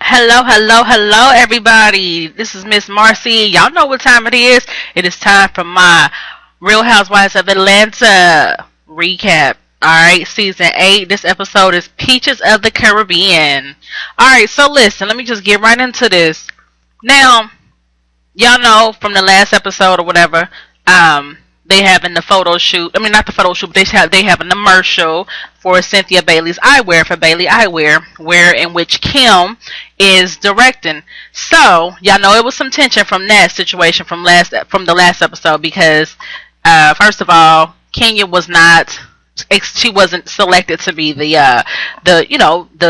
Hello, hello, hello, everybody. This is Miss Marcy. Y'all know what time it is. It is time for my Real Housewives of Atlanta recap. Alright, season 8. This episode is Peaches of the Caribbean. Alright, so listen, let me just get right into this. Now, y'all know from the last episode or whatever, they having the photo shoot. I mean, not the photo shoot, but they having the commercial for Cynthia Bailey's eyewear for Bailey Eyewear, where in which Kim is directing. So y'all know it was some tension from that situation from the last episode because first of all, Kenya was not. She wasn't selected to be the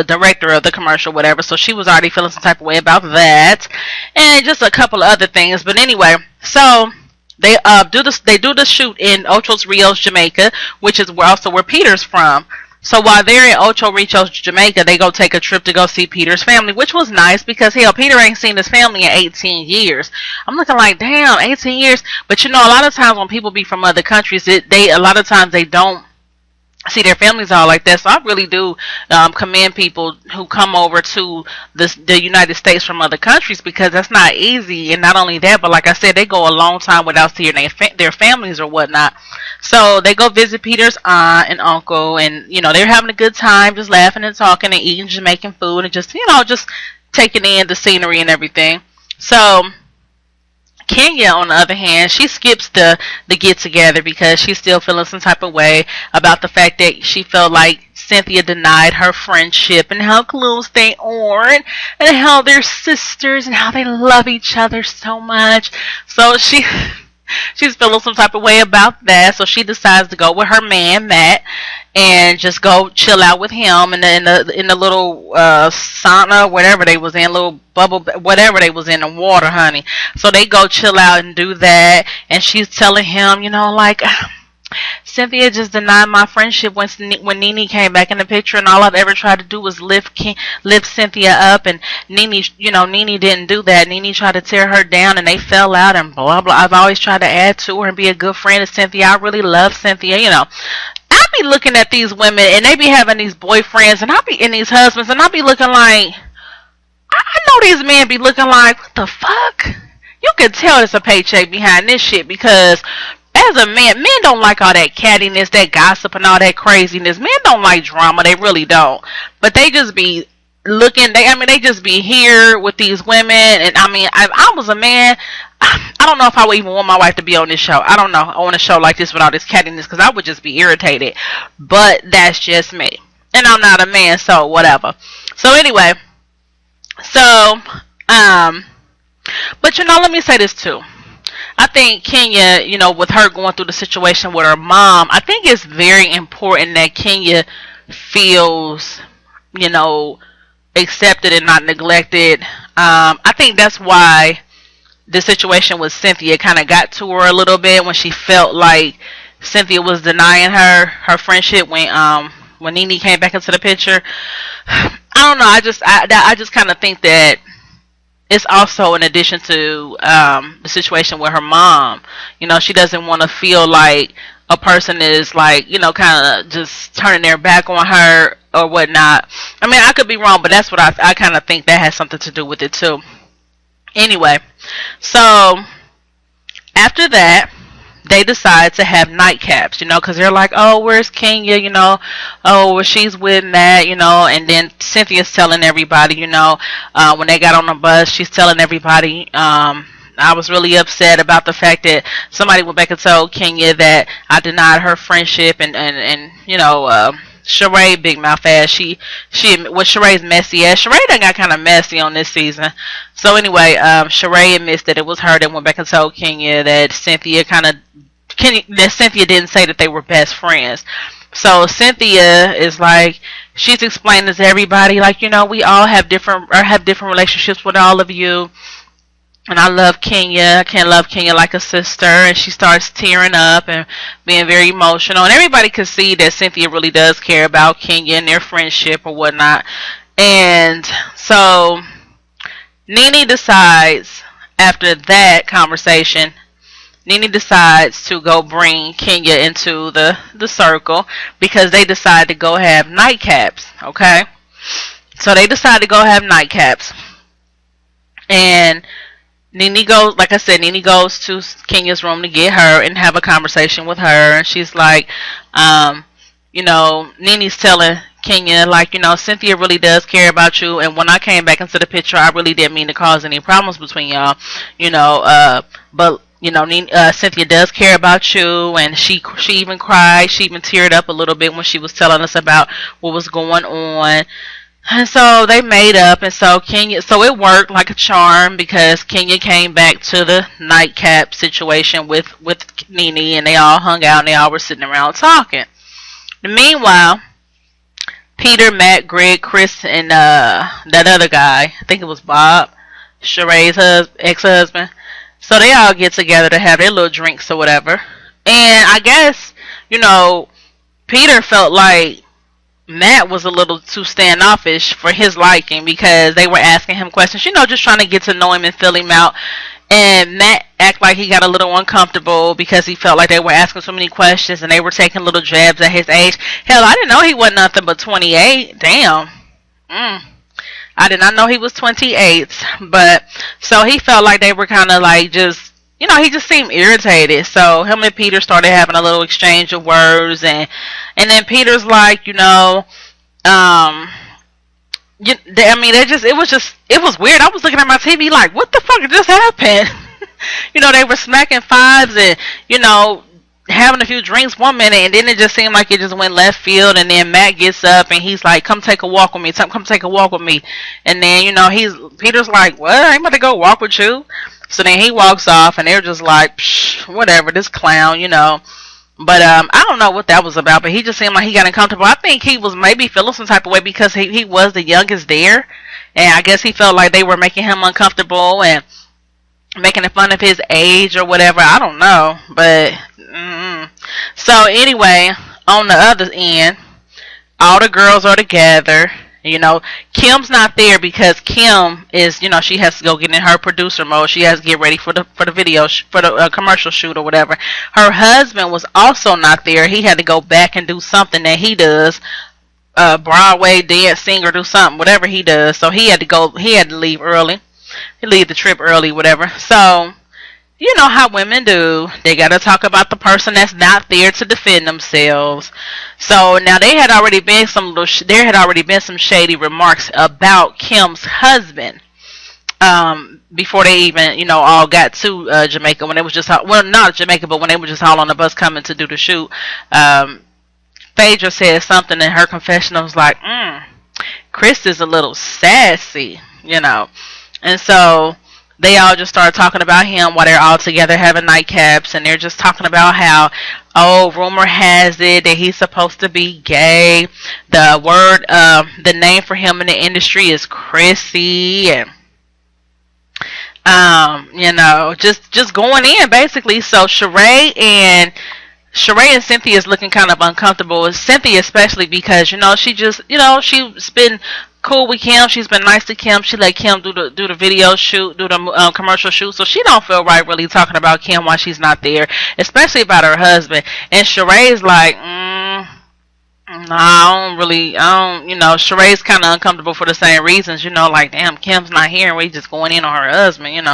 director of the commercial, whatever. So she was already feeling some type of way about that, and just a couple of other things. But anyway, so they do the shoot in Ocho Rios, Jamaica, which is also where Peter's from. So while they're in Ocho Rios, Jamaica, they go take a trip to go see Peter's family, which was nice because hell, Peter ain't seen his family in 18 years. I'm looking like, damn, 18 years. But you know, a lot of times when people be from other countries, a lot of times they don't see their families all like that. So I really do commend people who come over to the United States from other countries because that's not easy. And not only that, but like I said, they go a long time without seeing their families or whatnot. So they go visit Peter's aunt and uncle, and you know they're having a good time, just laughing and talking and eating Jamaican food and just just taking in the scenery and everything. So Kenya, on the other hand, she skips the get together because she's still feeling some type of way about the fact that she felt like Cynthia denied her friendship and how close they are and how they're sisters and how they love each other so much. So she's feeling some type of way about that. So she decides to go with her man Matt and just go chill out with him in the little sauna, whatever they was in, little bubble, whatever they was in, the water, honey. So they go chill out and do that, and she's telling him, like, Cynthia just denied my friendship when Nene came back in the picture, and all I've ever tried to do was lift Cynthia up, and Nene didn't do that. Nene tried to tear her down, and they fell out, and blah blah. I've always tried to add to her and be a good friend to Cynthia. I really love Cynthia, I be looking at these women and they be having these boyfriends and I be in these husbands and I be looking like, I know these men be looking like, what the fuck? You can tell there's a paycheck behind this shit because as a man, men don't like all that cattiness, that gossip and all that craziness. Men don't like drama, they really don't. But they just be looking, they just be here with these women, and if I was a man, I don't know if I would even want my wife to be on this show. I don't know, on a show like this with all this cattiness, because I would just be irritated. But that's just me, and I'm not a man, so whatever. So anyway, but let me say this too. I think Kenya, with her going through the situation with her mom, I think it's very important that Kenya feels, accepted and not neglected. I think that's why the situation with Cynthia kind of got to her a little bit when she felt like Cynthia was denying her friendship when Nene came back into the picture. I don't know. I just kind of think that it's also in addition to the situation with her mom. She doesn't want to feel like a person is like, kind of just turning their back on her or whatnot. I could be wrong, but that's what I kind of think that has something to do with it too. Anyway, so after that, they decide to have nightcaps, because they're like, oh, where's Kenya, oh, well, she's with Matt, and then Cynthia's telling everybody, when they got on the bus, she's telling everybody, I was really upset about the fact that somebody went back and told Kenya that I denied her friendship, and Sheree big mouth ass. She Sheree's messy ass. Sheree done got kind of messy on this season. So anyway, Sheree admits that it was her that went back and told Kenya that Cynthia didn't say that they were best friends. So Cynthia is like, she's explaining to everybody like, we all have different relationships with all of you. And I love Kenya. I can't love Kenya like a sister. And she starts tearing up and being very emotional. And everybody can see that Cynthia really does care about Kenya and their friendship or whatnot. And so Nene decides, after that conversation, Nene decides to go bring Kenya into the circle because they decide to go have nightcaps. Okay? So they decide to go have nightcaps. And Nene goes, like I said, Nene goes to Kenya's room to get her and have a conversation with her. And she's like, um, Nene's telling Kenya, like, Cynthia really does care about you. And when I came back into the picture, I really didn't mean to cause any problems between y'all, but Cynthia does care about you, and she even cried, she even teared up a little bit when she was telling us about what was going on. And so they made up, and so it worked like a charm because Kenya came back to the nightcap situation with Nene, and they all hung out and they all were sitting around talking. And meanwhile, Peter, Matt, Greg, Chris, and that other guy, I think it was Bob, Sheree's ex-husband. So they all get together to have their little drinks or whatever. And I guess, Peter felt like Matt was a little too standoffish for his liking because they were asking him questions, just trying to get to know him and fill him out. And Matt acted like he got a little uncomfortable because he felt like they were asking so many questions and they were taking little jabs at his age. Hell, I didn't know he wasn't nothing but 28. Damn. I did not know he was 28. But, so he felt like they were kind of like just, he just seemed irritated. So him and Peter started having a little exchange of words. And then Peter's like, it was weird. I was looking at my TV like, what the fuck just happened? They were smacking fives and, having a few drinks one minute, and then it just seemed like it just went left field. And then Matt gets up and he's like, come take a walk with me. Come take a walk with me. And then, Peter's like, what? I ain't about to go walk with you. So then he walks off and they're just like, psh, whatever, this clown, But I don't know what that was about, but he just seemed like he got uncomfortable. I think he was maybe feeling some type of way because he was the youngest there. And I guess he felt like they were making him uncomfortable and making fun of his age or whatever. I don't know. But, so anyway, on the other end, all the girls are together. Kim's not there because Kim is, she has to go get in her producer mode. She has to get ready for the video, for the commercial shoot or whatever. Her husband was also not there. He had to go back and do something that he does, Broadway, dance, sing, or do something, whatever he does. So he had to leave early. He leave the trip early, whatever. So, you know how women do. They got to talk about the person that's not there to defend themselves. So now there had already been some shady remarks about Kim's husband before they even all got to Jamaica, when it was just not Jamaica, but when they were just all on the bus coming to do the shoot. Phaedra said something in her confession. I was like, Chris is a little sassy, and so they all just started talking about him while they're all together having nightcaps, and they're just talking about how, rumor has it that he's supposed to be gay. The name for him in the industry is Chrissy, and just going in basically. So Sheree and Cynthia is looking kind of uncomfortable. Cynthia especially because she's been cool with Kim. She's been nice to Kim. She let Kim do the video shoot, do the commercial shoot. So she don't feel right really talking about Kim while she's not there, especially about her husband. And Sheree's like, Sheree's kind of uncomfortable for the same reasons, like, damn, Kim's not here and we just going in on her husband,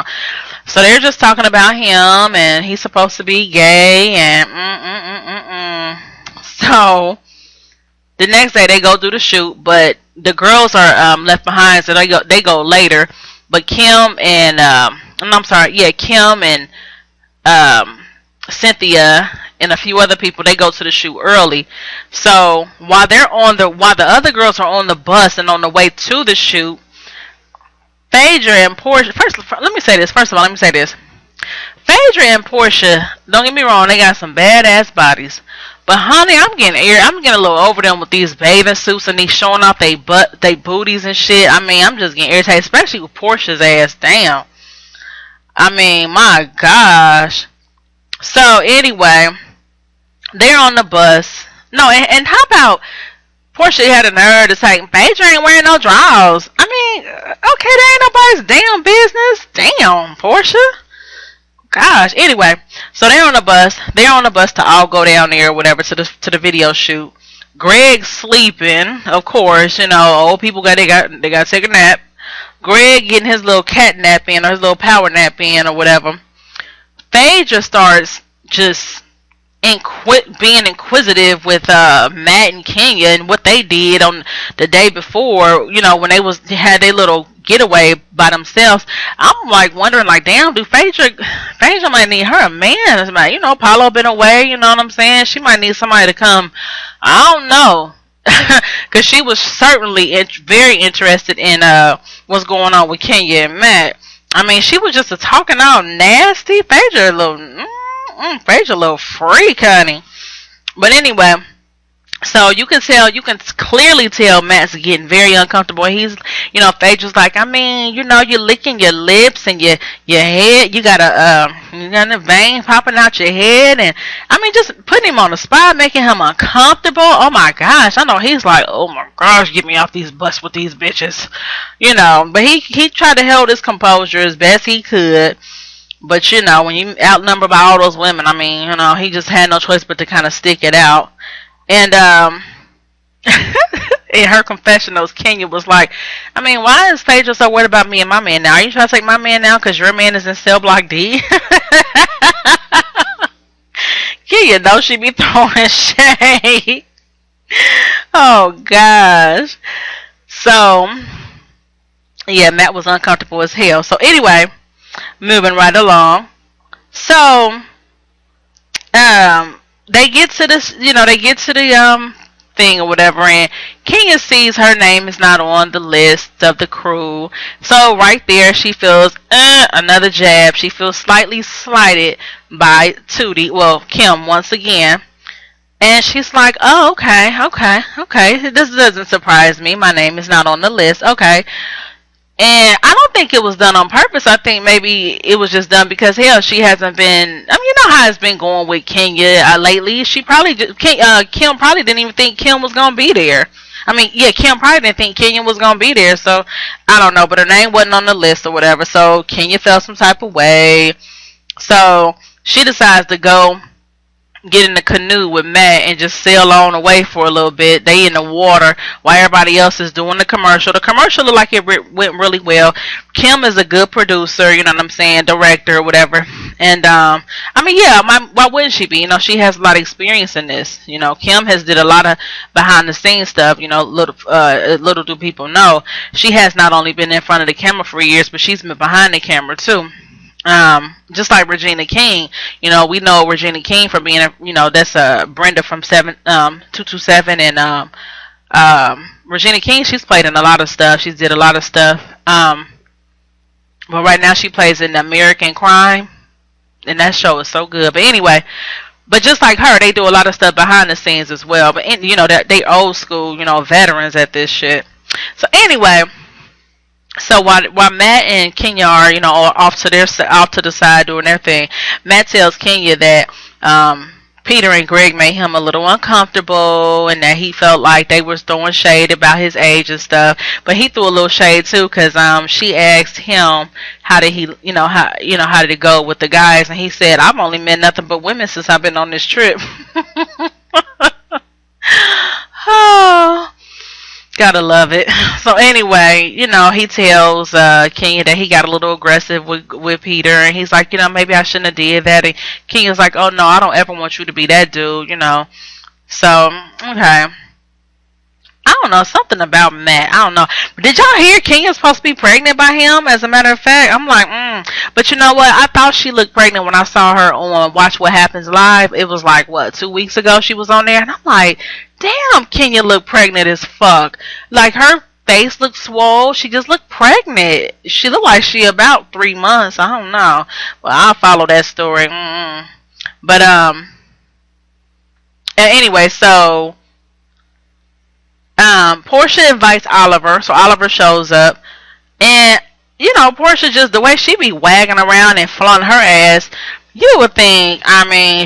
So they're just talking about him and he's supposed to be gay and So the next day they go do the shoot, but the girls are left behind, so they go later. But Kim and Kim and Cynthia and a few other people, they go to the shoot early. So while the other girls are on the bus and on the way to the shoot, Phaedra and Portia. First of all, let me say this. Phaedra and Portia, don't get me wrong, they got some badass bodies. But honey, I'm getting a little over them with these bathing suits and these showing off they booties and shit. I'm just getting irritated, especially with Portia's ass. Damn. My gosh. So anyway, they're on the bus. No, and how about Portia had a nerve to say Phaedra ain't wearing no drawers. Okay, that ain't nobody's damn business. Damn, Portia. Gosh. Anyway, so they're on the bus. They're on the bus to all go down there or whatever to the video shoot. Greg's sleeping, of course. Old people they got to take a nap. Greg getting his little cat nap in, or his little power nap in, or whatever, Phaedra starts just being inquisitive with Matt and Kenya and what they did on the day before, when they had their little getaway by themselves. I'm like wondering, like, damn, do Phaedra might need her a man. Paulo been away, you know what I'm saying? She might need somebody to come. I don't know. Because she was certainly very interested in what's going on with Kenya and Matt. I mean, she was just talking all nasty. Phaedra a little freak, honey. But anyway, so you can clearly tell Matt's getting very uncomfortable. He's, Phaedra's like, I mean, you're licking your lips and your head. You got a vein popping out your head, and I mean, just putting him on the spot, making him uncomfortable. Oh my gosh, I know he's like, oh my gosh, get me off these butts with these bitches, But he tried to hold his composure as best he could. But, when you outnumber by all those women, I mean, he just had no choice but to kind of stick it out. And in her confessionals, Kenya was like, I mean, why is Phaedra so worried about me and my man now? Are you trying to take my man now because your man is in cell block D? Kenya knows she be throwing shade. Oh, gosh. So, yeah, Matt was uncomfortable as hell. So, anyway, moving right along. So, they get to this, the thing or whatever, and Kenya sees her name is not on the list of the crew. So right there, she feels another jab. She feels slightly slighted by Kim once again. And she's like, oh, okay. This doesn't surprise me. My name is not on the list. Okay. And I don't think it was done on purpose. I think maybe it was just done because, hell, she hasn't been... I mean, you know how it's been going with Kenya lately. She probably... Kim probably didn't even think Kim was going to be there. I mean, yeah, Kim probably didn't think Kenya was going to be there. So, I don't know. But her name wasn't on the list or whatever. So, Kenya felt some type of way. So, she decides to go get in the canoe with Matt and just sail on away for a little bit. They in the water while everybody else is doing the commercial. The commercial looked like it went really well. Kim is a good producer, you know what I'm saying, director or whatever. And I mean, yeah, why wouldn't she be? She has a lot of experience in this. Kim has did a lot of behind the scenes stuff. Little do people know, she has not only been in front of the camera for years, but she's been behind the camera too. Just like Regina King, we know Regina King for being that's Brenda from 227, and Regina King, she's played in a lot of stuff. She's did a lot of stuff. But right now she plays in American Crime, and that show is so good. But anyway, but just like her, they do a lot of stuff behind the scenes as well. But that they old school, veterans at this shit. So anyway. So while Matt and Kenya are, off to the side doing their thing, Matt tells Kenya that Peter and Greg made him a little uncomfortable, and that he felt like they was throwing shade about his age and stuff. But he threw a little shade too, because she asked him how did it go with the guys, and he said, I've only met nothing but women since I've been on this trip. Oh. Gotta love it. So anyway, he tells Kenya that he got a little aggressive with Peter, and he's like, maybe I shouldn't have did that. And Kenya's like, oh no, I don't ever want you to be that dude, So, okay. I don't know, something about Matt. I don't know. Did y'all hear Kenya's supposed to be pregnant by him? As a matter of fact, I'm like, But you know what? I thought she looked pregnant when I saw her on Watch What Happens Live. It was like, 2 weeks ago she was on there, and I'm like, damn, Kenya looked pregnant as fuck. Like, her face looked swole. She just looked pregnant. She looked like she about 3 months. I don't know. Well, I'll follow that story. But, anyway, so, Portia invites Oliver. So Oliver shows up. And, Portia just, the way she be wagging around and flaunting her ass, you would think,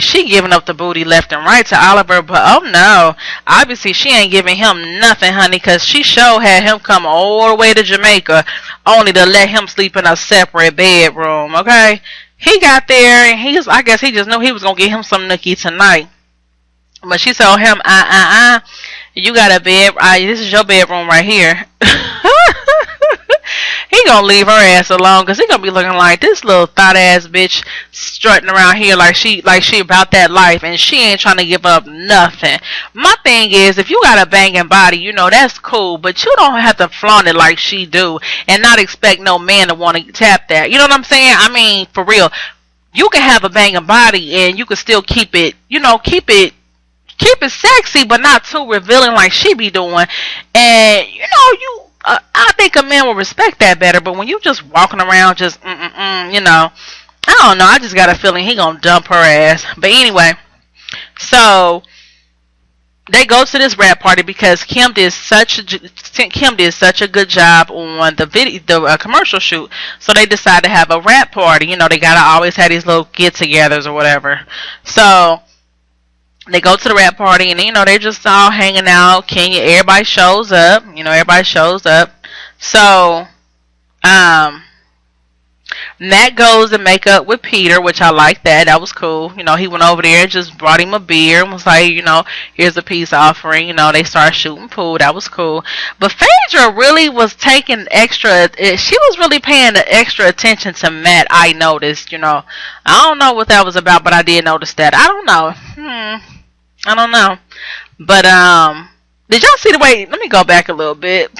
she giving up the booty left and right to Oliver, but oh no. Obviously, she ain't giving him nothing, honey, because she sure had him come all the way to Jamaica only to let him sleep in a separate bedroom, okay? He got there, and I guess he just knew he was going to get him some nookie tonight. But she told him, you got a bed, this is your bedroom right here. He gonna leave her ass alone because he gonna be looking like this little thought ass bitch strutting around here like she about that life and she ain't trying to give up nothing. My thing is, if you got a banging body, you know, that's cool, but you don't have to flaunt it like she do and not expect no man to want to tap that. You know what I'm saying? I mean, for real, you can have a banging body and you can still keep it, you know, keep it sexy, but not too revealing like she be doing. And you know, I think a man will respect that better. But when you just walking around, just you know, I don't know. I just got a feeling he gonna dump her ass. But anyway, so they go to this rap party because Kim did such a good job on the commercial shoot. So they decided to have a rap party. You know, they gotta always have these little get-togethers or whatever. So they go to the rap party and, you know, they're just all hanging out. Kenya, everybody shows up. You know, everybody shows up. So, Matt goes and make up with Peter, which I like that. That was cool. You know, he went over there and just brought him a beer and was like, you know, here's a peace offering. You know, they started shooting pool. That was cool. But Phaedra really was taking she was really paying the extra attention to Matt, I noticed, you know. I don't know what that was about, but I did notice that. I don't know. I don't know. But, did y'all see the way, let me go back a little bit.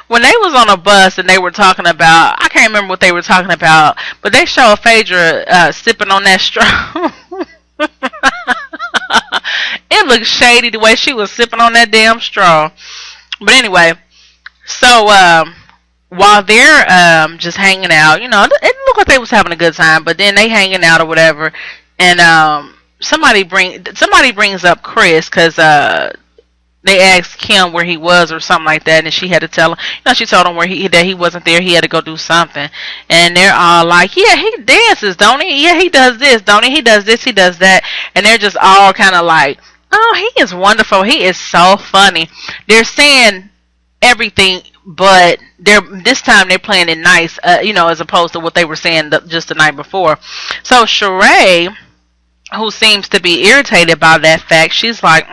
When they was on a bus and they were talking about, I can't remember what they were talking about, but they showed Phaedra sipping on that straw. It looked shady the way she was sipping on that damn straw. But anyway, so while they're just hanging out, you know, it looked like they was having a good time, but then they hanging out or whatever, and somebody brings up Chris because they asked Kim where he was or something like that, and she had to tell him. You know, she told him that he wasn't there. He had to go do something, and they're all like, "Yeah, he dances, don't he? Yeah, he does this, don't he? He does this, he does that," and they're just all kind of like, "Oh, he is wonderful. He is so funny." They're saying everything, but this time they're playing it nice, you know, as opposed to what they were saying just the night before. So Sheree, who seems to be irritated by that fact, she's like,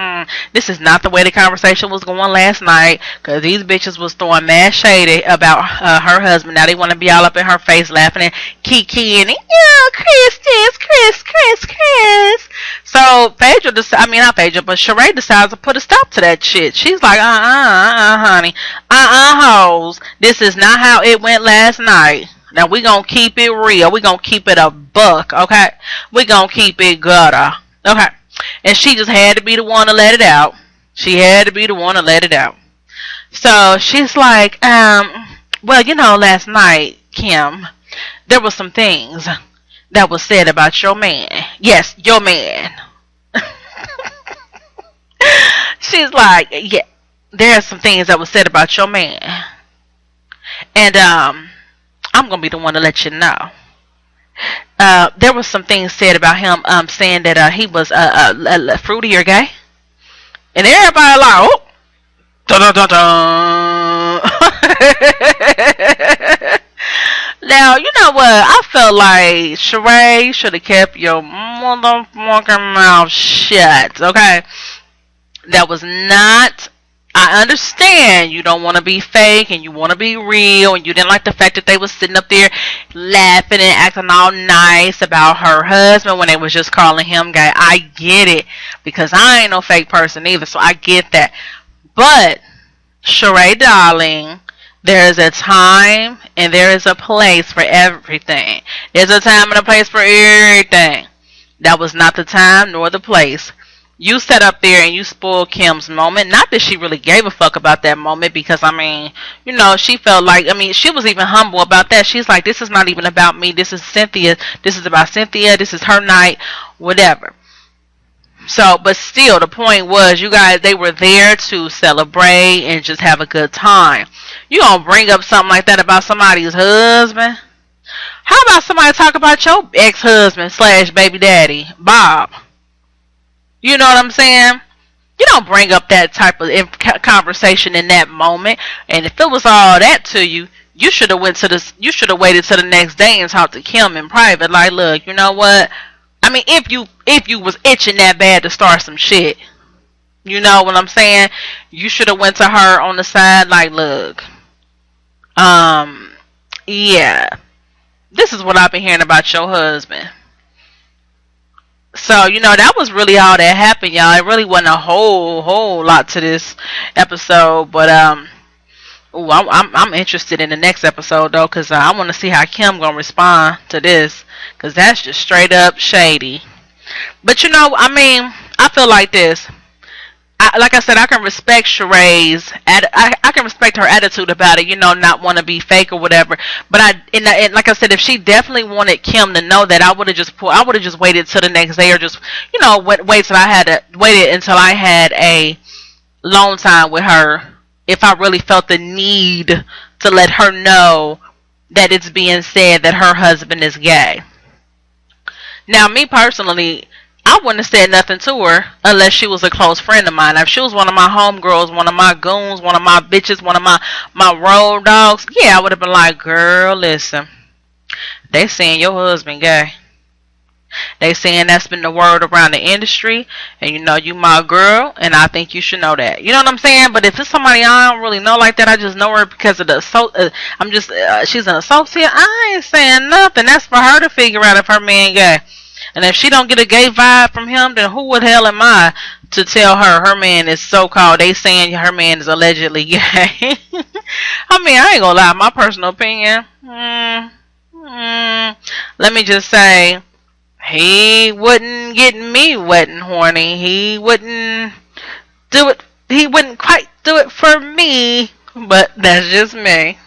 this is not the way the conversation was going last night, because these bitches was throwing mad shade about her husband. Now they want to be all up in her face laughing and kikiing, yeah, Chris. So Phaedra but Sheree decides to put a stop to that shit. She's like, honey, hoes, this is not how it went last night. Now we gonna keep it real. We gonna keep it a buck, okay? We gonna keep it gutter, okay? And she just had to be the one to let it out. She had to be the one to let it out. So she's like, well, you know, last night, Kim, there was some things that was said about your man. Yes, your man. She's like, yeah, there are some things that was said about your man. And, I'm going to be the one to let you know. There was some things said about him, saying that he was fruity or gay. And everybody like, oh, dun dun dun dun. Now, you know what? I felt like Sheree should have kept your motherfucking mouth shut, okay? That was not... I understand you don't want to be fake and you want to be real, and you didn't like the fact that they was sitting up there laughing and acting all nice about her husband when they was just calling him gay. I get it, because I ain't no fake person either, so I get that. But, Sheree, darling, there is a time and there is a place for everything. There's a time and a place for everything. That was not the time nor the place. You sat up there and you spoiled Kim's moment. Not that she really gave a fuck about that moment, because, I mean, you know, she felt like, I mean, she was even humble about that. She's like, this is not even about me. This is Cynthia. This is about Cynthia. This is her night. Whatever. So, but still, the point was, you guys, they were there to celebrate and just have a good time. You gonna bring up something like that about somebody's husband? How about somebody talk about your ex-husband / baby daddy, Bob? You know what I'm saying? You don't bring up that type of conversation in that moment. And if it was all that to you, you should have waited to the next day and talked to Kim in private. Like, look, you know what? I mean, if you was itching that bad to start some shit, you know what I'm saying? You should have went to her on the side, like, look, Yeah, this is what I've been hearing about your husband. So, that was really all that happened, y'all. It really wasn't a whole lot to this episode, but ooh, I'm interested in the next episode though, cause I want to see how Kim gonna respond to this, cause that's just straight up shady. But I mean, I feel like this. Like I said, I can respect Sheree's. I can respect her attitude about it. Not want to be fake or whatever. But and like I said, if she definitely wanted Kim to know that, I would have just waited till the next day, or just wait till I had waited until I had a long time with her. If I really felt the need to let her know that it's being said that her husband is gay. Now, me personally, I wouldn't have said nothing to her unless she was a close friend of mine. If she was one of my homegirls, one of my goons, one of my bitches, one of my road dogs, yeah, I would have been like, girl, listen, they saying your husband gay. They saying that's been the word around the industry, and you my girl, and I think you should know that. You know what I'm saying? But if it's somebody I don't really know like that, I just know her because of she's an associate. I ain't saying nothing. That's for her to figure out if her man gay. And if she don't get a gay vibe from him, then who the hell am I to tell her man is so-called? They saying her man is allegedly gay. I mean, I ain't gonna lie. My personal opinion. Let me just say, he wouldn't get me wet and horny. He wouldn't do it. He wouldn't quite do it for me. But that's just me.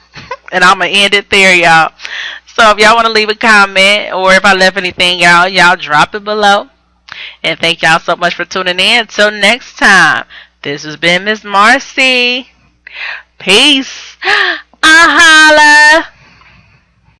And I'm going to end it there, y'all. So if y'all want to leave a comment, or if I left anything out, y'all drop it below. And thank y'all so much for tuning in. Until next time, this has been Miss Marcy. Peace.